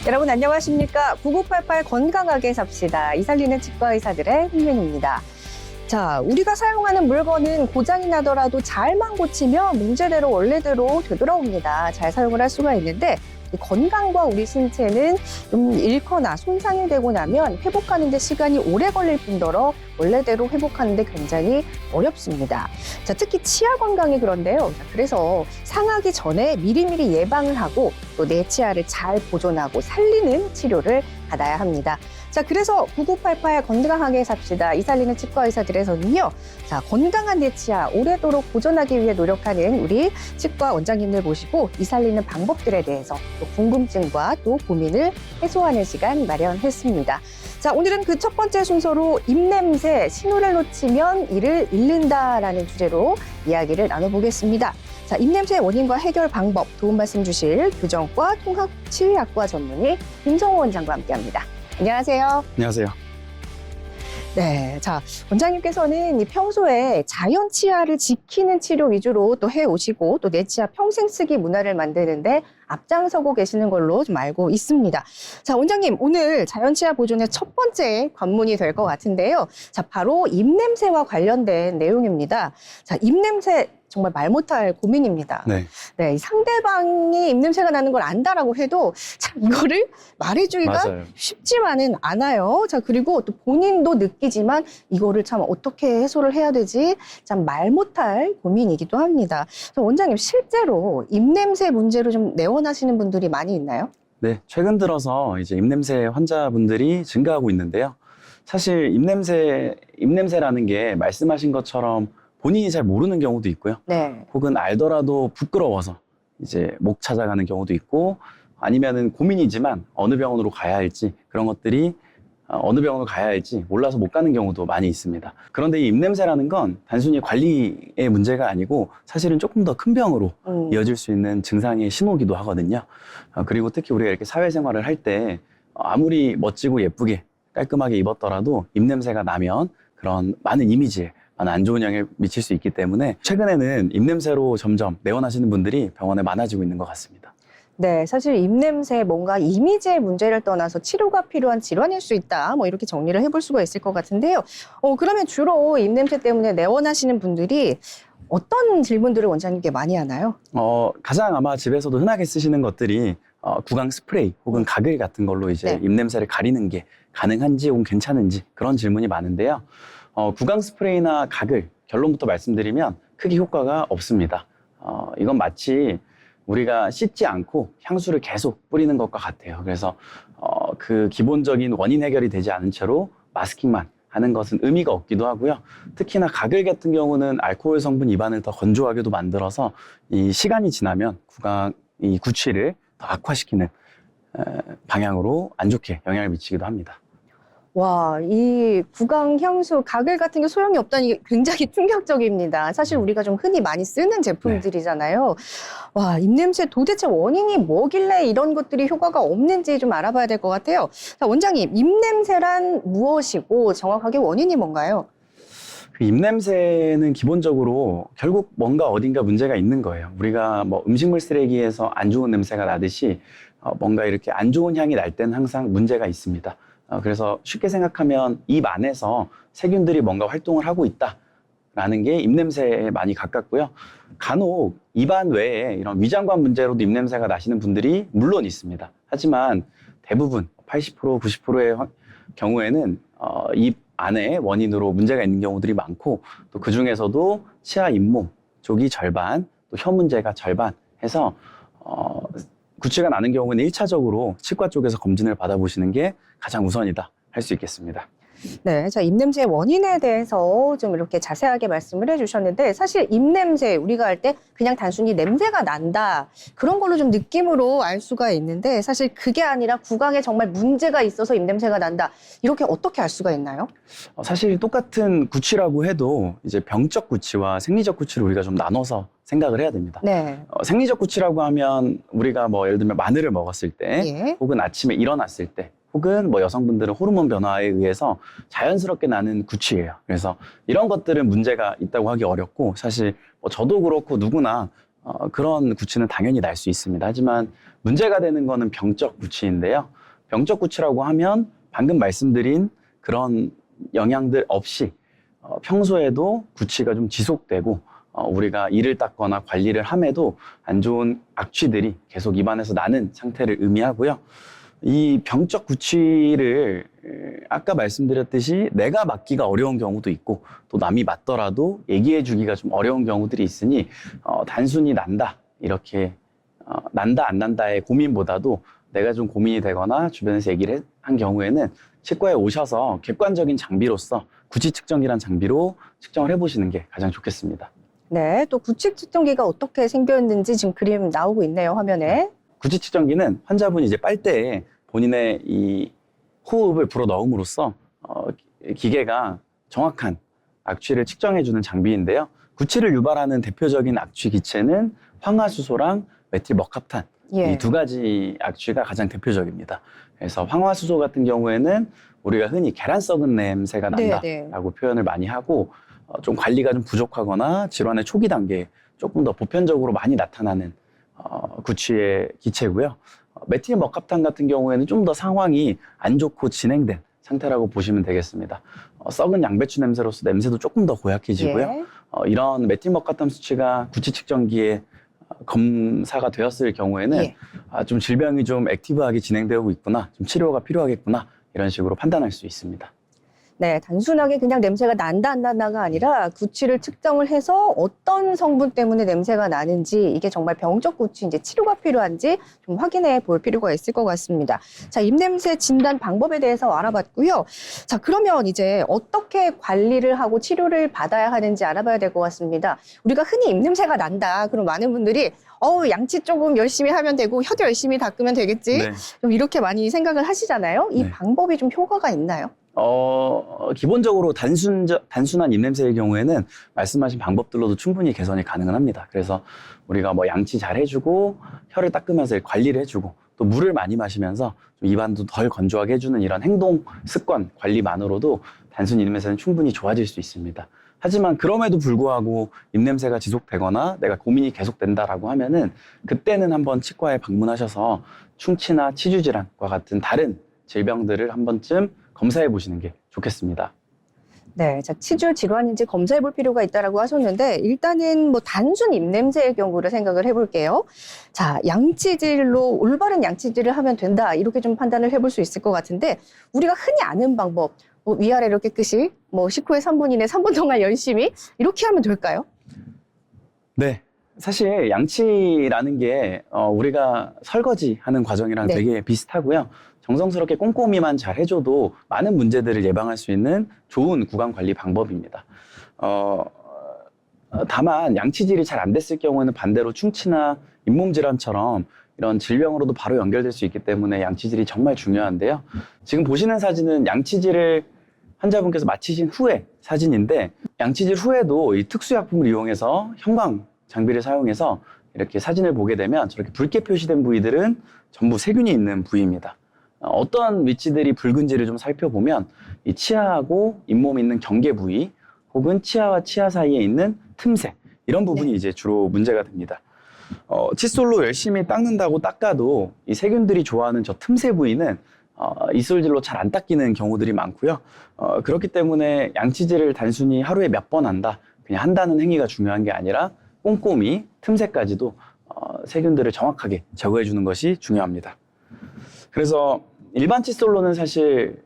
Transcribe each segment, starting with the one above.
여러분 안녕하십니까? 9988 건강하게 삽시다. 이살리는 치과 의사들의 힐링입니다. 자, 우리가 사용하는 물건은 고장이 나더라도 잘만 고치면 문제대로 원래대로 되돌아옵니다. 잘 사용을 할 수가 있는데 이 건강과 우리 신체는 좀 잃거나 손상이 되고 나면 회복하는 데 시간이 오래 걸릴 뿐더러 원래대로 회복하는 데 굉장히 어렵습니다. 자, 특히 치아 건강이 그런데요. 그래서 상하기 전에 미리미리 예방을 하고 또 내 치아를 잘 보존하고 살리는 치료를 받아야 합니다. 자, 그래서 9988 건강하게 삽시다. 이살리는 치과 의사들에서는요. 자, 건강한 내 치아 오래도록 보존하기 위해 노력하는 우리 치과 원장님들 모시고 이살리는 방법들에 대해서 또 궁금증과 또 고민을 해소하는 시간 마련했습니다. 자, 오늘은 그 첫 번째 순서로 입냄새, 신호를 놓치면 이를 잃는다라는 주제로 이야기를 나눠보겠습니다. 자, 입냄새의 원인과 해결 방법 도움 말씀 주실 교정과 통합치의학과 전문의 김성호 원장과 함께합니다. 안녕하세요. 안녕하세요. 네, 자, 원장님께서는 평소에 자연 치아를 지키는 치료 위주로 또 해오시고 또 내 치아 평생 쓰기 문화를 만드는데 앞장서고 계시는 걸로 좀 알고 있습니다. 자, 원장님, 오늘 자연 치아 보존의 첫 번째 관문이 될 것 같은데요. 자, 바로 입냄새와 관련된 내용입니다. 자, 입냄새 정말 말 못할 고민입니다. 네. 네, 상대방이 입냄새가 나는 걸 안다라고 해도 참 이거를 말해주기가 맞아요. 쉽지만은 않아요. 자, 그리고 또 본인도 느끼지만 이거를 참 어떻게 해소를 해야 되지? 참 말 못할 고민이기도 합니다. 자, 원장님, 실제로 입냄새 문제로 좀 내원하시는 분들이 많이 있나요? 네, 최근 들어서 이제 입냄새 환자분들이 증가하고 있는데요. 사실 입냄새라는 게 말씀하신 것처럼 본인이 잘 모르는 경우도 있고요. 네. 혹은 알더라도 부끄러워서 이제 목 찾아가는 경우도 있고, 아니면은 고민이지만 어느 병원으로 가야 할지, 그런 것들이 어느 병원으로 가야 할지 몰라서 못 가는 경우도 많이 있습니다. 그런데 이 입냄새라는 건 단순히 관리의 문제가 아니고 사실은 조금 더 큰 병으로 이어질 수 있는 증상의 신호기도 하거든요. 그리고 특히 우리가 이렇게 사회생활을 할 때 아무리 멋지고 예쁘게 깔끔하게 입었더라도 입냄새가 나면 그런 많은 이미지에 안 좋은 영향을 미칠 수 있기 때문에 최근에는 입냄새로 점점 내원하시는 분들이 병원에 많아지고 있는 것 같습니다. 네, 사실 입냄새 뭔가 이미지의 문제를 떠나서 치료가 필요한 질환일 수 있다. 뭐 이렇게 정리를 해볼 수가 있을 것 같은데요. 그러면 주로 입냄새 때문에 내원하시는 분들이 어떤 질문들을 원장님께 많이 하나요? 가장 아마 집에서도 흔하게 쓰시는 것들이 구강 스프레이 혹은 가글 같은 걸로 이제 네. 입냄새를 가리는 게 가능한지 혹은 괜찮은지 그런 질문이 많은데요. 구강 스프레이나 가글 결론부터 말씀드리면 크게 효과가 없습니다. 이건 마치 우리가 씻지 않고 향수를 계속 뿌리는 것과 같아요. 그래서 그 기본적인 원인 해결이 되지 않은 채로 마스킹만 하는 것은 의미가 없기도 하고요. 특히나 가글 같은 경우는 알코올 성분 입안을 더 건조하게도 만들어서 이 시간이 지나면 이 구취를 더 악화시키는 방향으로 안 좋게 영향을 미치기도 합니다. 와, 이 구강 향수, 가글 같은 게 소용이 없다는 게 굉장히 충격적입니다. 사실 우리가 좀 흔히 많이 쓰는 제품들이잖아요. 와, 입냄새 도대체 원인이 뭐길래 이런 것들이 효과가 없는지 좀 알아봐야 될 것 같아요. 자, 원장님, 입냄새란 무엇이고 정확하게 원인이 뭔가요? 그 입냄새는 기본적으로 결국 뭔가 어딘가 문제가 있는 거예요. 우리가 뭐 음식물 쓰레기에서 안 좋은 냄새가 나듯이 뭔가 이렇게 안 좋은 향이 날 때는 항상 문제가 있습니다. 그래서 쉽게 생각하면 입 안에서 세균들이 뭔가 활동을 하고 있다라는 게 입냄새에 많이 가깝고요. 간혹 입안 외에 이런 위장관 문제로도 입냄새가 나시는 분들이 물론 있습니다. 하지만 대부분 80%, 90%의 경우에는 입 안에 원인으로 문제가 있는 경우들이 많고 또 그 중에서도 치아 잇몸 쪽이 절반, 또 혀 문제가 절반 해서 구취가 나는 경우는 1차적으로 치과 쪽에서 검진을 받아보시는 게 가장 우선이다 할 수 있겠습니다. 네, 자, 입냄새의 원인에 대해서 좀 이렇게 자세하게 말씀을 해주셨는데 사실 입냄새 우리가 할 때 그냥 단순히 냄새가 난다 그런 걸로 좀 느낌으로 알 수가 있는데 사실 그게 아니라 구강에 정말 문제가 있어서 입냄새가 난다 이렇게 어떻게 알 수가 있나요? 사실 똑같은 구취라고 해도 이제 병적 구취와 생리적 구취를 우리가 좀 나눠서 생각을 해야 됩니다. 네. 생리적 구취라고 하면 우리가 뭐 예를 들면 마늘을 먹었을 때 예. 혹은 아침에 일어났을 때 혹은 뭐 여성분들은 호르몬 변화에 의해서 자연스럽게 나는 구취예요. 그래서 이런 것들은 문제가 있다고 하기 어렵고 사실 뭐 저도 그렇고 누구나 그런 구취는 당연히 날 수 있습니다. 하지만 문제가 되는 거는 병적 구취인데요. 병적 구취라고 하면 방금 말씀드린 그런 영향들 없이 평소에도 구취가 좀 지속되고 우리가 이를 닦거나 관리를 함에도 안 좋은 악취들이 계속 입안에서 나는 상태를 의미하고요. 이 병적 구취를 아까 말씀드렸듯이 내가 맡기가 어려운 경우도 있고 또 남이 맡더라도 얘기해 주기가 좀 어려운 경우들이 있으니 단순히 난다 이렇게 난다 안 난다의 고민보다도 내가 좀 고민이 되거나 주변에서 얘기를 한 경우에는 치과에 오셔서 객관적인 장비로서 구취 측정기란 장비로 측정을 해보시는 게 가장 좋겠습니다. 네, 또 구취 측정기가 어떻게 생겼는지 지금 그림 나오고 있네요, 화면에. 구취 측정기는 환자분이 이제 빨대에 본인의 이 호흡을 불어 넣음으로써 기계가 정확한 악취를 측정해주는 장비인데요. 구취를 유발하는 대표적인 악취 기체는 황화수소랑 메틸머캅탄 예. 이 두 가지 악취가 가장 대표적입니다. 그래서 황화수소 같은 경우에는 우리가 흔히 계란 썩은 냄새가 난다라고 표현을 많이 하고 좀 관리가 좀 부족하거나 질환의 초기 단계에 조금 더 보편적으로 많이 나타나는 구취의 기체고요. 메틸머캅탄 같은 경우에는 좀 더 상황이 안 좋고 진행된 상태라고 보시면 되겠습니다. 썩은 양배추 냄새로서 냄새도 조금 더 고약해지고요. 예. 이런 메틸머캅탄 수치가 구취 측정기에 검사가 되었을 경우에는 예. 좀 질병이 좀 액티브하게 진행되고 있구나, 좀 치료가 필요하겠구나 이런 식으로 판단할 수 있습니다. 네, 단순하게 그냥 냄새가 난다 안 난다가 아니라 구취를 측정을 해서 어떤 성분 때문에 냄새가 나는지 이게 정말 병적 구취인지 치료가 필요한지 좀 확인해 볼 필요가 있을 것 같습니다. 자, 입냄새 진단 방법에 대해서 알아봤고요. 자, 그러면 이제 어떻게 관리를 하고 치료를 받아야 하는지 알아봐야 될 것 같습니다. 우리가 흔히 입냄새가 난다. 그럼 많은 분들이 양치 조금 열심히 하면 되고 혀도 열심히 닦으면 되겠지. 네. 좀 이렇게 많이 생각을 하시잖아요. 이 네. 방법이 좀 효과가 있나요? 기본적으로 단순한 입냄새의 경우에는 말씀하신 방법들로도 충분히 개선이 가능은 합니다. 그래서 우리가 뭐 양치 잘 해주고 혀를 닦으면서 관리를 해주고 또 물을 많이 마시면서 좀 입안도 덜 건조하게 해주는 이런 행동 습관 관리만으로도 단순 입냄새는 충분히 좋아질 수 있습니다. 하지만 그럼에도 불구하고 입냄새가 지속되거나 내가 고민이 계속된다라고 하면은 그때는 한번 치과에 방문하셔서 충치나 치주 질환과 같은 다른 질병들을 한 번쯤 검사해 보시는 게 좋겠습니다. 네, 자, 치주 질환인지 검사해 볼 필요가 있다라고 하셨는데 일단은 뭐 단순 입냄새의 경우를 생각을 해볼게요. 자, 양치질로 올바른 양치질을 하면 된다 이렇게 좀 판단을 해볼 수 있을 것 같은데 우리가 흔히 아는 방법 뭐 위아래로 깨끗이 뭐 식후에 3분 이내 3분 동안 열심히 이렇게 하면 될까요? 네. 사실 양치라는 게 우리가 설거지하는 과정이랑 네. 되게 비슷하고요. 정성스럽게 꼼꼼히만 잘 해줘도 많은 문제들을 예방할 수 있는 좋은 구강 관리 방법입니다. 다만 양치질이 잘 안 됐을 경우에는 반대로 충치나 잇몸 질환처럼 이런 질병으로도 바로 연결될 수 있기 때문에 양치질이 정말 중요한데요. 지금 보시는 사진은 양치질을 환자분께서 마치신 후의 사진인데 양치질 후에도 이 특수약품을 이용해서 형광 장비를 사용해서 이렇게 사진을 보게 되면 저렇게 붉게 표시된 부위들은 전부 세균이 있는 부위입니다. 어떤 위치들이 붉은지를 좀 살펴보면 이 치아하고 잇몸에 있는 경계 부위 혹은 치아와 치아 사이에 있는 틈새 이런 부분이 이제 주로 문제가 됩니다. 칫솔로 열심히 닦는다고 닦아도 이 세균들이 좋아하는 저 틈새 부위는 이솔질로 잘 안 닦이는 경우들이 많고요. 그렇기 때문에 양치질을 단순히 하루에 몇 번 한다, 그냥 한다는 행위가 중요한 게 아니라 꼼꼼히 틈새까지도 세균들을 정확하게 제거해 주는 것이 중요합니다. 그래서 일반 칫솔로는 사실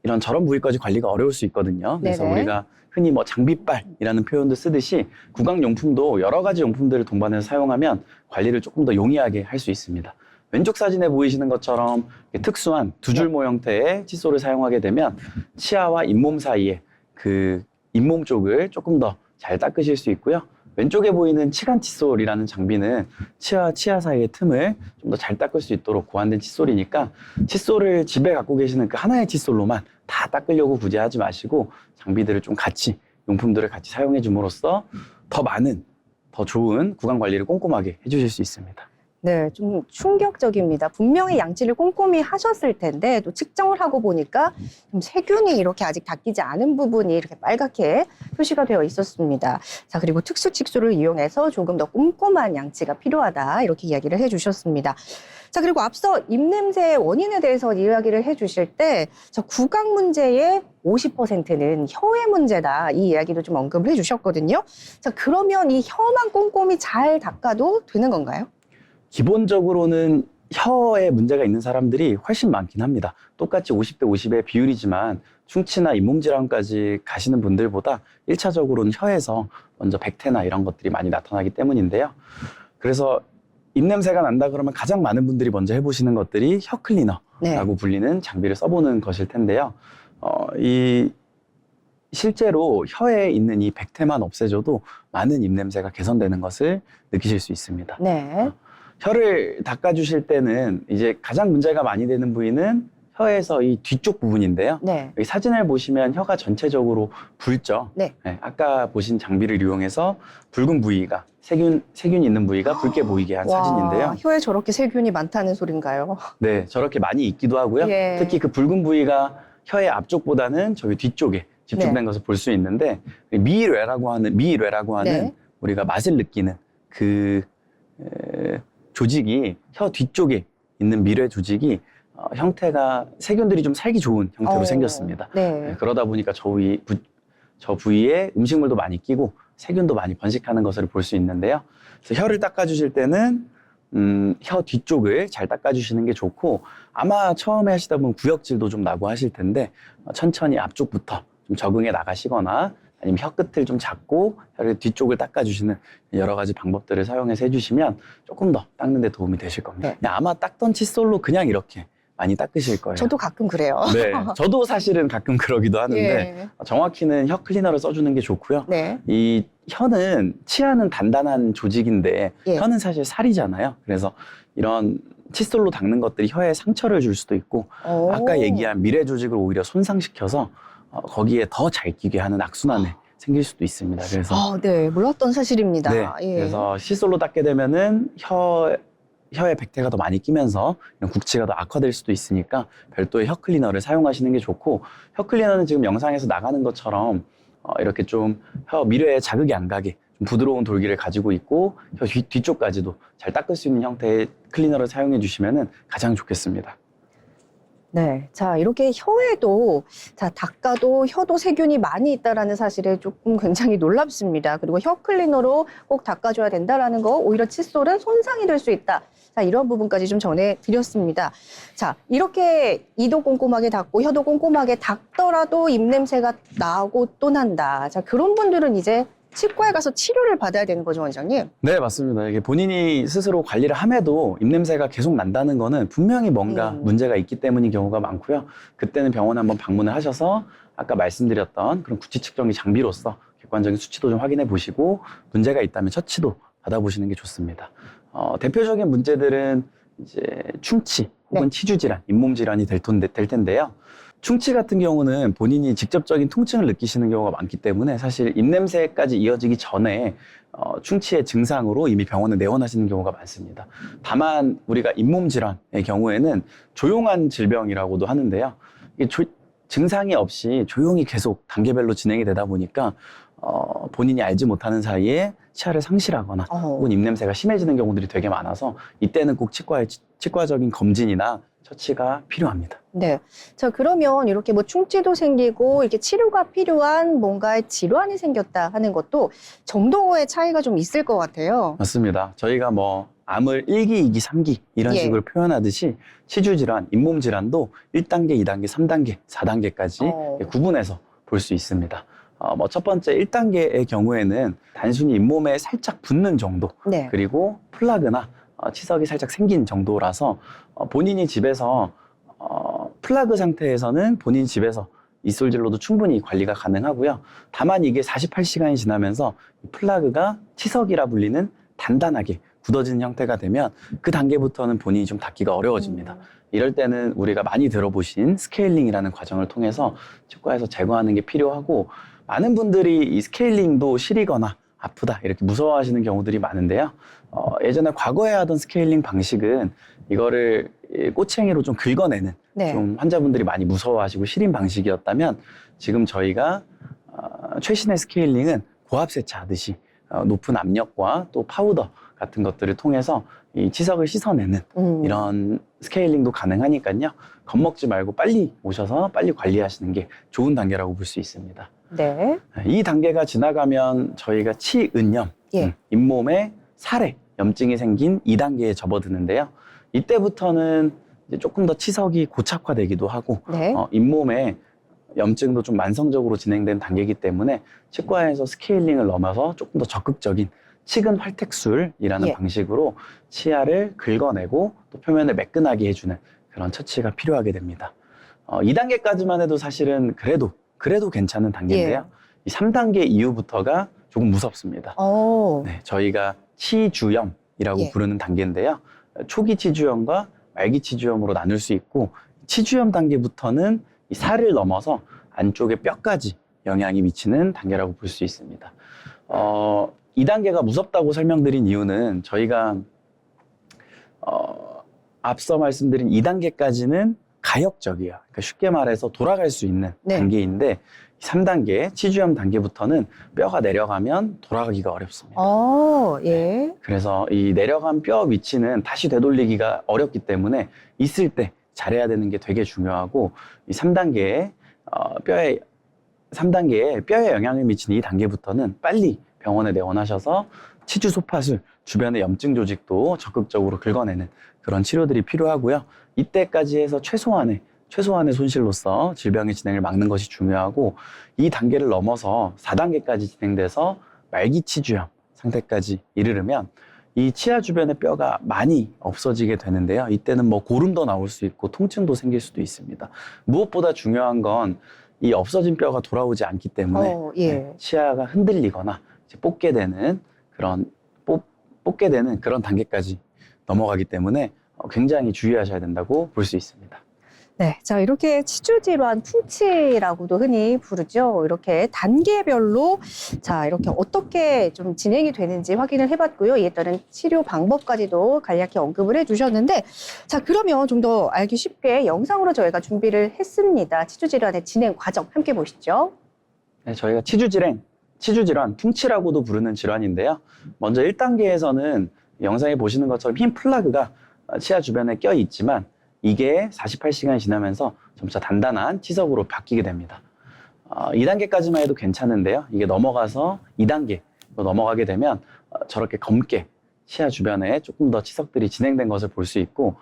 이런 저런 부위까지 관리가 어려울 수 있거든요. 그래서 네네. 우리가 흔히 뭐 장비빨이라는 표현도 쓰듯이 구강용품도 여러 가지 용품들을 동반해서 사용하면 관리를 조금 더 용이하게 할 수 있습니다. 왼쪽 사진에 보이시는 것처럼 특수한 두 줄 모 형태의 칫솔을 사용하게 되면 치아와 잇몸 사이에 그 잇몸 쪽을 조금 더 잘 닦으실 수 있고요. 왼쪽에 보이는 치간 칫솔이라는 장비는 치아와 치아 사이의 틈을 좀 더 잘 닦을 수 있도록 고안된 칫솔이니까 칫솔을 집에 갖고 계시는 그 하나의 칫솔로만 다 닦으려고 굳이 하지 마시고 장비들을 좀 같이 용품들을 같이 사용해 줌으로써 더 많은 더 좋은 구강 관리를 꼼꼼하게 해주실 수 있습니다. 네, 좀 충격적입니다. 분명히 양치를 꼼꼼히 하셨을 텐데 또 측정을 하고 보니까 좀 세균이 이렇게 아직 닦이지 않은 부분이 이렇게 빨갛게 표시가 되어 있었습니다. 자, 그리고 특수 칫솔을 이용해서 조금 더 꼼꼼한 양치가 필요하다 이렇게 이야기를 해주셨습니다. 자, 그리고 앞서 입냄새의 원인에 대해서 이야기를 해주실 때 저 구강 문제의 50%는 혀의 문제다 이 이야기도 좀 언급을 해주셨거든요. 자, 그러면 이 혀만 꼼꼼히 잘 닦아도 되는 건가요? 기본적으로는 혀에 문제가 있는 사람들이 훨씬 많긴 합니다. 똑같이 50대 50의 비율이지만 충치나 잇몸질환까지 가시는 분들보다 1차적으로는 혀에서 먼저 백태나 이런 것들이 많이 나타나기 때문인데요. 그래서 입냄새가 난다 그러면 가장 많은 분들이 먼저 해보시는 것들이 혀 클리너라고 네. 불리는 장비를 써보는 것일 텐데요. 실제로 혀에 있는 이 백태만 없애줘도 많은 입냄새가 개선되는 것을 느끼실 수 있습니다. 네. 혀를 닦아주실 때는 이제 가장 문제가 많이 되는 부위는 혀에서 이 뒤쪽 부분인데요. 네. 여기 사진을 보시면 혀가 전체적으로 붉죠. 네. 아까 보신 장비를 이용해서 붉은 부위가 세균이 있는 부위가 붉게 보이게 한 와, 사진인데요. 혀에 저렇게 세균이 많다는 소린가요? 네, 저렇게 많이 있기도 하고요. 예. 특히 그 붉은 부위가 혀의 앞쪽보다는 저희 뒤쪽에 집중된 것을 볼 수 있는데 미뢰라고 하는 네. 우리가 맛을 느끼는 그 조직이 혀 뒤쪽에 있는 미뢰 조직이 형태가 세균들이 좀 살기 좋은 형태로 생겼습니다. 네. 그러다 보니까 저 부위에 음식물도 많이 끼고 세균도 많이 번식하는 것을 볼 수 있는데요. 그래서 혀를 닦아주실 때는 혀 뒤쪽을 잘 닦아주시는 게 좋고 아마 처음에 하시다 보면 구역질도 좀 나고 하실 텐데 천천히 앞쪽부터 좀 적응해 나가시거나 아니면 혀 끝을 좀 잡고 혀를 뒤쪽을 닦아주시는 여러 가지 방법들을 사용해서 해주시면 조금 더 닦는 데 도움이 되실 겁니다. 네. 그냥 아마 닦던 칫솔로 그냥 이렇게 많이 닦으실 거예요. 저도 가끔 그래요. 네, 저도 사실은 가끔 그러기도 하는데 예. 정확히는 혀 클리너를 써주는 게 좋고요. 네. 이 혀는 치아는 단단한 조직인데 예. 혀는 사실 살이잖아요. 그래서 이런 칫솔로 닦는 것들이 혀에 상처를 줄 수도 있고 오. 아까 얘기한 미뢰 조직을 오히려 손상시켜서 거기에 더 잘 끼게 하는 악순환에 생길 수도 있습니다. 그래서 네, 몰랐던 사실입니다. 네, 예. 그래서 칫솔로 닦게 되면은 혀에 백태가 더 많이 끼면서 이런 국치가 더 악화될 수도 있으니까 별도의 혀 클리너를 사용하시는 게 좋고 혀 클리너는 지금 영상에서 나가는 것처럼 이렇게 좀 혀 미뢰에 자극이 안 가게 좀 부드러운 돌기를 가지고 있고 혀 뒤쪽까지도 잘 닦을 수 있는 형태의 클리너를 사용해 주시면 가장 좋겠습니다. 네. 자, 이렇게 혀에도, 자, 닦아도 혀도 세균이 많이 있다라는 사실에 조금 굉장히 놀랍습니다. 그리고 혀 클리너로 꼭 닦아줘야 된다라는 거, 오히려 칫솔은 손상이 될 수 있다. 자, 이런 부분까지 좀 전해드렸습니다. 자, 이렇게 이도 꼼꼼하게 닦고 혀도 꼼꼼하게 닦더라도 입냄새가 나고 또 난다. 자, 그런 분들은 이제 치과에 가서 치료를 받아야 되는 거죠, 원장님? 네, 맞습니다. 이게 본인이 스스로 관리를 함에도 입냄새가 계속 난다는 거는 분명히 뭔가 문제가 있기 때문인 경우가 많고요. 그때는 병원에 한번 방문을 하셔서 아까 말씀드렸던 그런 구치 측정기 장비로서 객관적인 수치도 좀 확인해 보시고 문제가 있다면 처치도 받아보시는 게 좋습니다. 대표적인 문제들은 이제 충치 혹은 치주 질환, 잇몸 질환이 될 텐데요. 충치 같은 경우는 본인이 직접적인 통증을 느끼시는 경우가 많기 때문에 사실 입냄새까지 이어지기 전에 충치의 증상으로 이미 병원에 내원하시는 경우가 많습니다. 다만 우리가 잇몸 질환의 경우에는 조용한 질병이라고도 하는데요. 이게 증상이 없이 조용히 계속 단계별로 진행이 되다 보니까 본인이 알지 못하는 사이에 치아를 상실하거나 혹은 입냄새가 심해지는 경우들이 되게 많아서 이때는 꼭 치과적인 검진이나 처치가 필요합니다. 네. 자, 그러면 이렇게 뭐 충치도 생기고 이렇게 치료가 필요한 뭔가의 질환이 생겼다 하는 것도 정도의 차이가 좀 있을 것 같아요. 맞습니다. 저희가 뭐 암을 1기, 2기, 3기 이런 예. 식으로 표현하듯이 치주 질환, 잇몸 질환도 1단계, 2단계, 3단계, 4단계까지 구분해서 볼 수 있습니다. 첫 번째 1단계의 경우에는 단순히 잇몸에 살짝 붓는 정도, 네. 그리고 플라그나 치석이 살짝 생긴 정도라서 본인이 집에서 플라그 상태에서는 본인 집에서 이솔질로도 충분히 관리가 가능하고요. 다만 이게 48시간이 지나면서 플라그가 치석이라 불리는 단단하게 굳어지는 형태가 되면 그 단계부터는 본인이 좀 닦기가 어려워집니다. 이럴 때는 우리가 많이 들어보신 스케일링이라는 과정을 통해서 치과에서 제거하는 게 필요하고 많은 분들이 이 스케일링도 시리거나 아프다 이렇게 무서워하시는 경우들이 많은데요. 예전에 과거에 하던 스케일링 방식은 이거를 꼬챙이로 좀 긁어내는 네. 좀 환자분들이 많이 무서워하시고 싫은 방식이었다면 지금 저희가 최신의 스케일링은 고압 세차하듯이 높은 압력과 또 파우더 같은 것들을 통해서 이 치석을 씻어내는 이런 스케일링도 가능하니까요. 겁먹지 말고 빨리 오셔서 빨리 관리하시는 게 좋은 단계라고 볼 수 있습니다. 네. 이 단계가 지나가면 저희가 치은염, 예. 잇몸에 살에 염증이 생긴 2단계에 접어드는데요. 이때부터는 이제 조금 더 치석이 고착화되기도 하고 네. 잇몸에 염증도 좀 만성적으로 진행된 단계이기 때문에 치과에서 스케일링을 넘어서 조금 더 적극적인 치근 활택술이라는 예. 방식으로 치아를 긁어내고 또 표면을 매끈하게 해주는 그런 처치가 필요하게 됩니다. 2단계까지만 해도 사실은 그래도 괜찮은 단계인데요. 이 3단계 이후부터가 조금 무섭습니다. 네, 저희가 치주염이라고 예. 부르는 단계인데요. 초기 치주염과 말기 치주염으로 나눌 수 있고 치주염 단계부터는 이 살을 넘어서 안쪽에 뼈까지 영향이 미치는 단계라고 볼 수 있습니다. 2단계가 무섭다고 설명드린 이유는 저희가 앞서 말씀드린 2단계까지는 가역적이에요. 그러니까 쉽게 말해서 돌아갈 수 있는 네. 단계인데 3단계 치주염 단계부터는 뼈가 내려가면 돌아가기가 어렵습니다. 예. 그래서 이 내려간 뼈 위치는 다시 되돌리기가 어렵기 때문에 있을 때 잘해야 되는 게 되게 중요하고 이 3단계에 뼈에 영향을 미치는 이 단계부터는 빨리 병원에 내원하셔서 치주 소파술 주변의 염증 조직도 적극적으로 긁어내는 그런 치료들이 필요하고요. 이때까지 해서 최소한의 손실로서 질병의 진행을 막는 것이 중요하고 이 단계를 넘어서 4단계까지 진행돼서 말기 치주염 상태까지 이르르면 이 치아 주변의 뼈가 많이 없어지게 되는데요. 이때는 뭐 고름도 나올 수 있고 통증도 생길 수도 있습니다. 무엇보다 중요한 건 이 없어진 뼈가 돌아오지 않기 때문에 예. 치아가 흔들리거나 이제 뽑게 되는 그런 단계까지 넘어가기 때문에 굉장히 주의하셔야 된다고 볼 수 있습니다. 네. 자, 이렇게 치주 질환 풍치라고도 흔히 부르죠. 이렇게 단계별로 자, 이렇게 어떻게 좀 진행이 되는지 확인을 해봤고요. 이에 따른 치료 방법까지도 간략히 언급을 해주셨는데, 자, 그러면 좀 더 알기 쉽게 영상으로 저희가 준비를 했습니다. 치주 질환의 진행 과정 함께 보시죠. 네, 저희가 치주 질환, 풍치라고도 부르는 질환인데요. 먼저 1단계에서는 영상에 보시는 것처럼 흰 플라그가 치아 주변에 껴 있지만 이게 48시간이 지나면서 점차 단단한 치석으로 바뀌게 됩니다. 2단계까지만 해도 괜찮은데요. 이게 넘어가서 2단계로 넘어가게 되면 저렇게 검게 치아 주변에 조금 더 치석들이 진행된 것을 볼 수 있고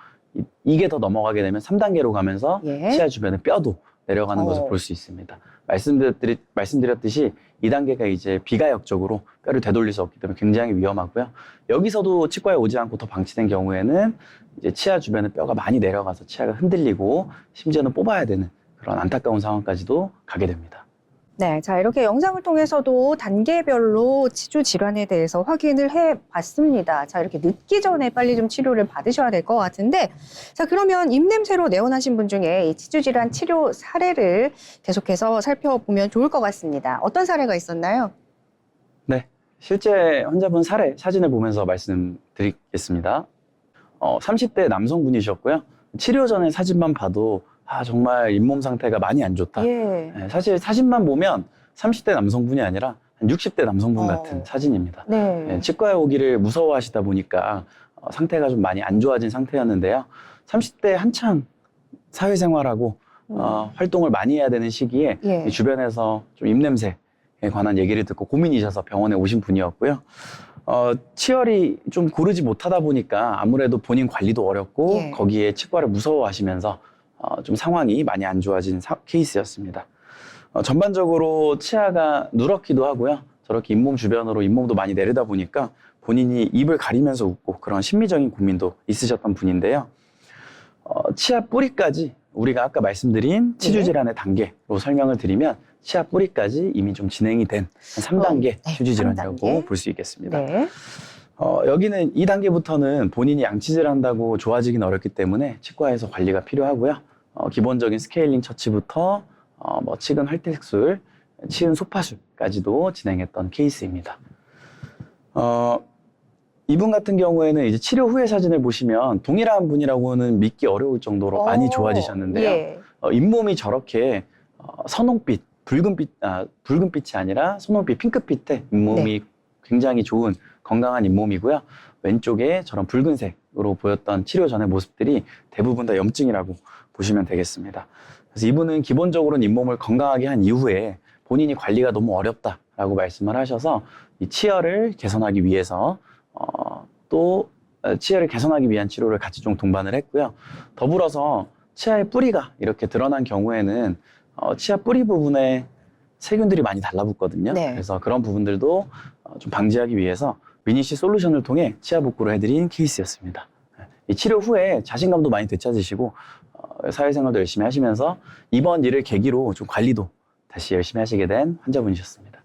이게 더 넘어가게 되면 3단계로 가면서 예. 치아 주변에 뼈도 내려가는 것을 볼 수 있습니다. 말씀드렸듯이 2단계가 이제 비가역적으로 뼈를 되돌릴 수 없기 때문에 굉장히 위험하고요. 여기서도 치과에 오지 않고 더 방치된 경우에는 이제 치아 주변에 뼈가 많이 내려가서 치아가 흔들리고 심지어는 뽑아야 되는 그런 안타까운 상황까지도 가게 됩니다. 네, 자, 이렇게 영상을 통해서도 단계별로 치주 질환에 대해서 확인을 해봤습니다. 자, 이렇게 늦기 전에 빨리 좀 치료를 받으셔야 될 것 같은데, 자, 그러면 입냄새로 내원하신 분 중에 이 치주 질환 치료 사례를 계속해서 살펴보면 좋을 것 같습니다. 어떤 사례가 있었나요? 네, 실제 환자분 사진을 보면서 말씀드리겠습니다. 30대 남성분이셨고요. 치료 전에 사진만 봐도 정말 잇몸 상태가 많이 안 좋다. 예. 네, 사실 사진만 보면 30대 남성분이 아니라 한 60대 남성분 같은 사진입니다. 네. 네, 치과에 오기를 무서워하시다 보니까 상태가 좀 많이 안 좋아진 상태였는데요. 30대 한창 사회생활하고 활동을 많이 해야 되는 시기에 예. 주변에서 좀 입냄새에 관한 얘기를 듣고 고민이셔서 병원에 오신 분이었고요. 치열이 좀 고르지 못하다 보니까 아무래도 본인 관리도 어렵고 예. 거기에 치과를 무서워하시면서 좀 상황이 많이 안 좋아진 케이스였습니다. 전반적으로 치아가 누렇기도 하고요. 저렇게 잇몸 주변으로 잇몸도 많이 내리다 보니까 본인이 입을 가리면서 웃고 그런 심리적인 고민도 있으셨던 분인데요. 치아 뿌리까지 우리가 아까 말씀드린 치주 질환의 단계로 설명을 드리면 치아 뿌리까지 이미 좀 진행이 된 3단계 치주 질환이라고 3단계. 볼 수 있겠습니다. 네. 여기는 2단계부터는 본인이 양치질 한다고 좋아지긴 어렵기 때문에 치과에서 관리가 필요하고요. 기본적인 스케일링 처치부터 치근 활태색술, 치은 소파술까지도 진행했던 케이스입니다. 이분 같은 경우에는 이제 치료 후의 사진을 보시면 동일한 분이라고는 믿기 어려울 정도로 많이 좋아지셨는데요. 예. 잇몸이 저렇게 선홍빛, 붉은빛이 아니라 선홍빛, 핑크빛의 잇몸이 굉장히 좋은 건강한 잇몸이고요. 왼쪽에 저런 붉은색으로 보였던 치료 전의 모습들이 대부분 다 염증이라고 보시면 되겠습니다. 그래서 이분은 기본적으로 잇몸을 건강하게 한 이후에 본인이 관리가 너무 어렵다라고 말씀을 하셔서 이 치열을 개선하기 위해서 또 치아를 개선하기 위한 치료를 같이 좀 동반을 했고요. 더불어서 치아의 뿌리가 이렇게 드러난 경우에는 치아 뿌리 부분에 세균들이 많이 달라붙거든요. 네. 그래서 그런 부분들도 좀 방지하기 위해서 미니시 솔루션을 통해 치아 복구를 해드린 케이스였습니다. 이 치료 후에 자신감도 많이 되찾으시고 사회생활도 열심히 하시면서 이번 일을 계기로 좀 관리도 다시 열심히 하시게 된 환자분이셨습니다.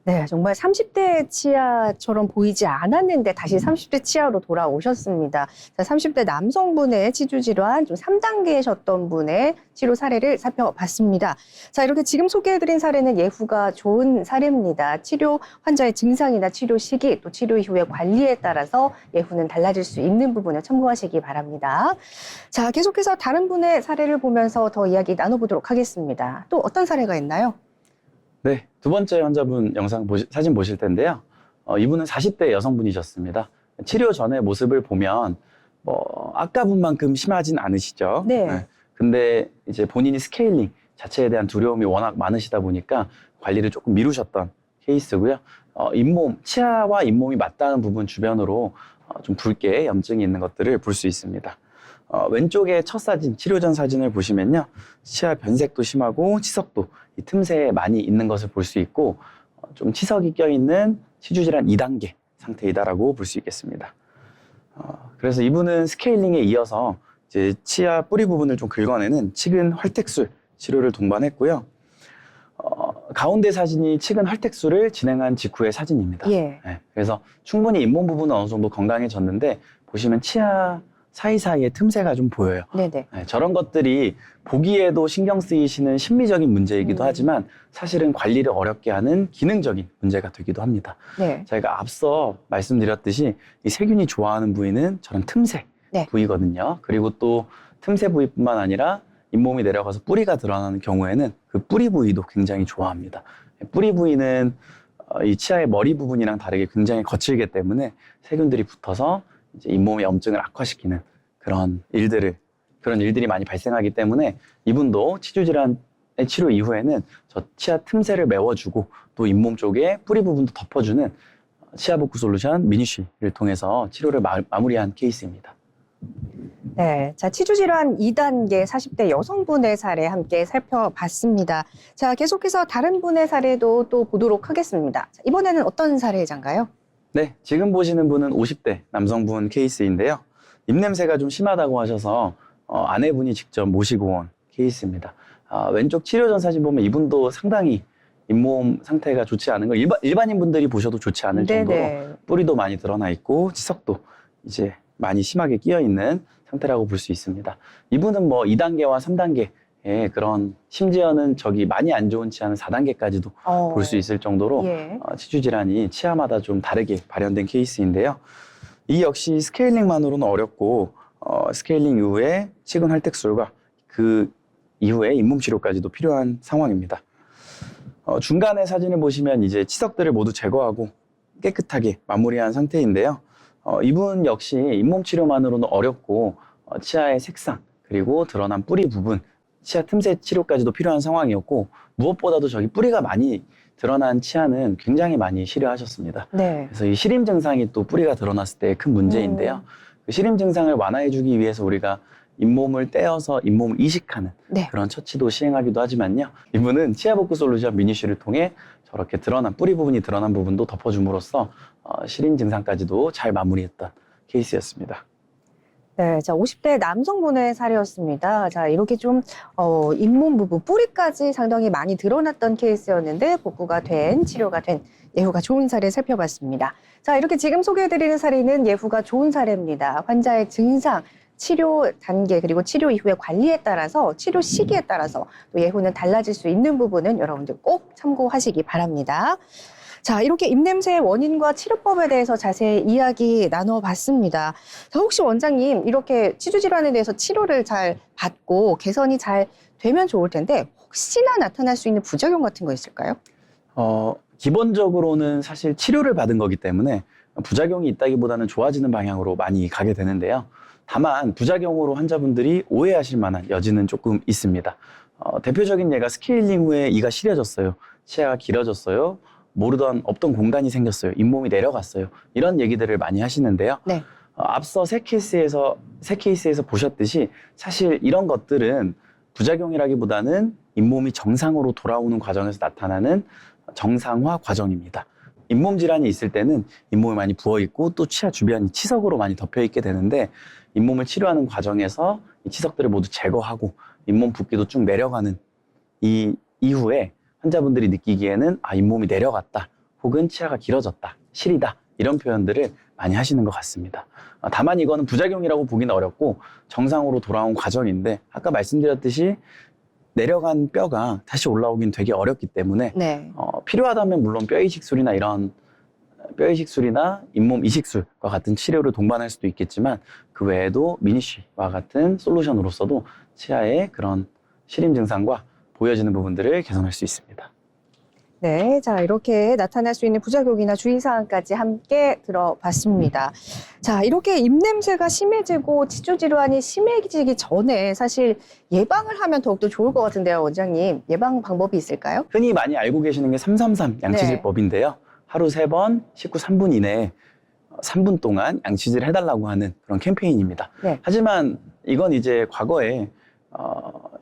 네, 정말 30대 치아처럼 보이지 않았는데 다시 30대 치아로 돌아오셨습니다. 자, 30대 남성분의 치주 질환 좀 3단계셨던 분의 치료 사례를 살펴봤습니다. 자, 이렇게 지금 소개해드린 사례는 예후가 좋은 사례입니다. 치료 환자의 증상이나 치료 시기 또 치료 이후의 관리에 따라서 예후는 달라질 수 있는 부분을 참고하시기 바랍니다. 자, 계속해서 다른 분의 사례를 보면서 더 이야기 나눠보도록 하겠습니다. 또 어떤 사례가 있나요? 네, 두 번째 환자분 사진 보실 텐데요. 이분은 40대 여성분이셨습니다. 치료 전의 모습을 보면 아까 분만큼 심하진 않으시죠. 네. 근데 이제 본인이 스케일링 자체에 대한 두려움이 워낙 많으시다 보니까 관리를 조금 미루셨던 케이스고요. 치아와 잇몸이 맞닿은 부분 주변으로 좀 붉게 염증이 있는 것들을 볼 수 있습니다. 왼쪽의 첫 사진, 치료 전 사진을 보시면요. 치아 변색도 심하고 치석도 이 틈새에 많이 있는 것을 볼 수 있고 좀 치석이 껴있는 치주질환 2단계 상태이다라고 볼 수 있겠습니다. 그래서 이분은 스케일링에 이어서 이제 치아 뿌리 부분을 좀 긁어내는 치근 활택술 치료를 동반했고요. 가운데 사진이 치근 활택술을 진행한 직후의 사진입니다. 예. 네, 그래서 충분히 잇몸 부분은 어느 정도 건강해졌는데 보시면 치아 사이사이에 틈새가 좀 보여요. 네네. 네, 저런 것들이 보기에도 신경 쓰이시는 심리적인 문제이기도 하지만 사실은 관리를 어렵게 하는 기능적인 문제가 되기도 합니다. 네. 저희가 앞서 말씀드렸듯이 이 세균이 좋아하는 부위는 저런 틈새 네. 부위거든요. 그리고 또 틈새 부위뿐만 아니라 잇몸이 내려가서 뿌리가 드러나는 경우에는 그 뿌리 부위도 굉장히 좋아합니다. 뿌리 부위는 이 치아의 머리 부분이랑 다르게 굉장히 거칠기 때문에 세균들이 붙어서 이제 잇몸의 염증을 악화시키는 그런 일들이 많이 발생하기 때문에 이분도 치주질환의 치료 이후에는 저 치아 틈새를 메워주고 또 잇몸 쪽에 뿌리 부분도 덮어주는 치아 복구 솔루션 미니쉬를 통해서 치료를 마무리한 케이스입니다. 네, 자, 치주질환 2단계 40대 여성분의 사례 함께 살펴봤습니다. 자, 계속해서 다른 분의 사례도 또 보도록 하겠습니다. 자, 이번에는 어떤 사례자인가요? 네, 지금 보시는 분은 50대 남성분 케이스인데요. 입냄새가 좀 심하다고 하셔서 아내분이 직접 모시고 온 케이스입니다. 왼쪽 치료 전 사진 보면 이분도 상당히 잇몸 상태가 좋지 않은 걸 일반인 분들이 보셔도 좋지 않을 정도로 뿌리도 많이 드러나 있고 치석도 이제 많이 심하게 끼어 있는 상태라고 볼 수 있습니다. 이분은 2단계와 3단계 그런 심지어는 많이 안 좋은 치아는 4단계까지도 볼 수 있을 정도로 치주 질환이 치아마다 좀 다르게 발현된 케이스인데요. 이 역시 스케일링만으로는 어렵고 스케일링 이후에 치근 활택술과 그 이후에 잇몸 치료까지도 필요한 상황입니다. 중간에 사진을 보시면 이제 치석들을 모두 제거하고 깨끗하게 마무리한 상태인데요. 이분 역시 잇몸 치료만으로는 어렵고 치아의 색상 그리고 드러난 뿌리 부분 치아 틈새 치료까지도 필요한 상황이었고 무엇보다도 저기 뿌리가 많이 드러난 치아는 굉장히 많이 시려하셨습니다. 네. 그래서 이 시림 증상이 또 뿌리가 드러났을 때 큰 문제인데요. 그 시림 증상을 완화해주기 위해서 우리가 잇몸을 떼어서 잇몸을 이식하는 그런 처치도 시행하기도 하지만요. 이분은 치아 복구 솔루션 미니쉬를 통해 저렇게 뿌리 부분이 드러난 부분도 덮어줌으로써 시림 증상까지도 잘 마무리했던 케이스였습니다. 네, 자, 50대 남성분의 사례였습니다. 자, 이렇게 좀, 잇몸 부분, 뿌리까지 상당히 많이 드러났던 케이스였는데, 복구가 된, 치료가 된, 예후가 좋은 사례 살펴봤습니다. 자, 이렇게 지금 소개해드리는 사례는 예후가 좋은 사례입니다. 환자의 증상, 치료 단계, 그리고 치료 이후의 관리에 따라서, 치료 시기에 따라서 또 예후는 달라질 수 있는 부분은 여러분들 꼭 참고하시기 바랍니다. 자, 이렇게 입냄새의 원인과 치료법에 대해서 자세히 이야기 나눠봤습니다. 자, 혹시 원장님, 이렇게 치주 질환에 대해서 치료를 잘 받고 개선이 잘 되면 좋을 텐데 혹시나 나타날 수 있는 부작용 같은 거 있을까요? 기본적으로는 사실 치료를 받은 거기 때문에 부작용이 있다기보다는 좋아지는 방향으로 많이 가게 되는데요. 다만 부작용으로 환자분들이 오해하실 만한 여지는 조금 있습니다. 대표적인 예가 스케일링 후에 이가 시려졌어요. 치아가 길어졌어요. 모르던 없던 공간이 생겼어요. 잇몸이 내려갔어요. 이런 얘기들을 많이 하시는데요. 네. 앞서 세 케이스에서 보셨듯이 사실 이런 것들은 부작용이라기보다는 잇몸이 정상으로 돌아오는 과정에서 나타나는 정상화 과정입니다. 잇몸 질환이 있을 때는 잇몸이 많이 부어있고 또 치아 주변이 치석으로 많이 덮여있게 되는데 잇몸을 치료하는 과정에서 이 치석들을 모두 제거하고 잇몸 붓기도 쭉 내려가는 이 이후에 환자분들이 느끼기에는 잇몸이 내려갔다 혹은 치아가 길어졌다, 시리다 이런 표현들을 많이 하시는 것 같습니다. 다만 이거는 부작용이라고 보기는 어렵고 정상으로 돌아온 과정인데 아까 말씀드렸듯이 내려간 뼈가 다시 올라오긴 되게 어렵기 때문에 네. 필요하다면 물론 뼈 이식술이나 잇몸 이식술과 같은 치료를 동반할 수도 있겠지만 그 외에도 미니쉬와 같은 솔루션으로서도 치아의 그런 시림 증상과 보여지는 부분들을 개선할 수 있습니다. 네, 자, 이렇게 나타날 수 있는 부작용이나 주의사항까지 함께 들어봤습니다. 자, 이렇게 입냄새가 심해지고 치주 질환이 심해지기 전에 사실 예방을 하면 더욱더 좋을 것 같은데요, 원장님. 예방 방법이 있을까요? 흔히 많이 알고 계시는 게 333 양치질법인데요. 하루 3번, 식후 3분 이내에 3분 동안 양치질 해달라고 하는 그런 캠페인입니다. 네. 하지만 이건 이제 과거에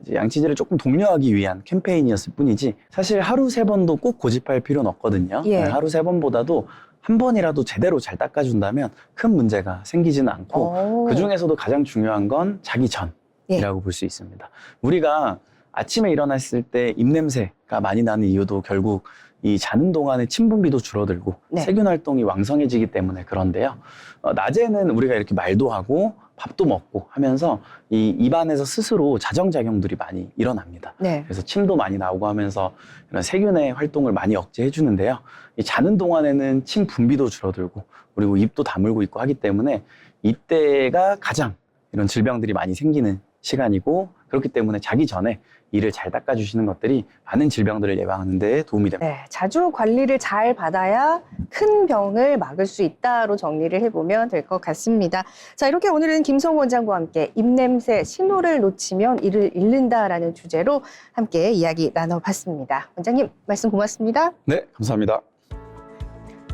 이제 양치질을 조금 독려하기 위한 캠페인이었을 뿐이지 사실 하루 3번도 꼭 고집할 필요는 없거든요. 예. 하루 3번보다도 한 번이라도 제대로 잘 닦아준다면 큰 문제가 생기지는 않고 그 중에서도 가장 중요한 건 자기 전이라고 볼 수 있습니다. 우리가 아침에 일어났을 때 입냄새가 많이 나는 이유도 결국 이 자는 동안에 침 분비도 줄어들고 네. 세균 활동이 왕성해지기 때문에 그런데요. 낮에는 우리가 이렇게 말도 하고 밥도 먹고 하면서 이 입안에서 스스로 자정작용들이 많이 일어납니다. 네. 그래서 침도 많이 나오고 하면서 이런 세균의 활동을 많이 억제해 주는데요. 이 자는 동안에는 침 분비도 줄어들고 그리고 입도 다물고 있고 하기 때문에 이때가 가장 이런 질병들이 많이 생기는 시간이고 그렇기 때문에 자기 전에 이를 잘 닦아주시는 것들이 많은 질병들을 예방하는 데 도움이 됩니다. 네, 자주 관리를 잘 받아야 큰 병을 막을 수 있다로 정리를 해보면 될 것 같습니다. 자, 이렇게 오늘은 김성우 원장과 함께 입냄새 신호를 놓치면 이를 잃는다라는 주제로 함께 이야기 나눠봤습니다. 원장님, 말씀 고맙습니다. 네, 감사합니다.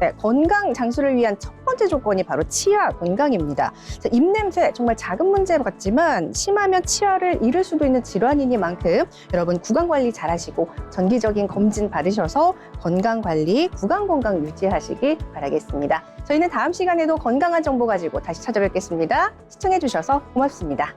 네, 건강 장수를 위한 첫 번째 조건이 바로 치아 건강입니다. 자, 입냄새 정말 작은 문제 같지만 심하면 치아를 잃을 수도 있는 질환이니만큼 여러분 구강 관리 잘하시고 정기적인 검진 받으셔서 건강 관리, 구강 건강 유지하시기 바라겠습니다. 저희는 다음 시간에도 건강한 정보 가지고 다시 찾아뵙겠습니다. 시청해 주셔서 고맙습니다.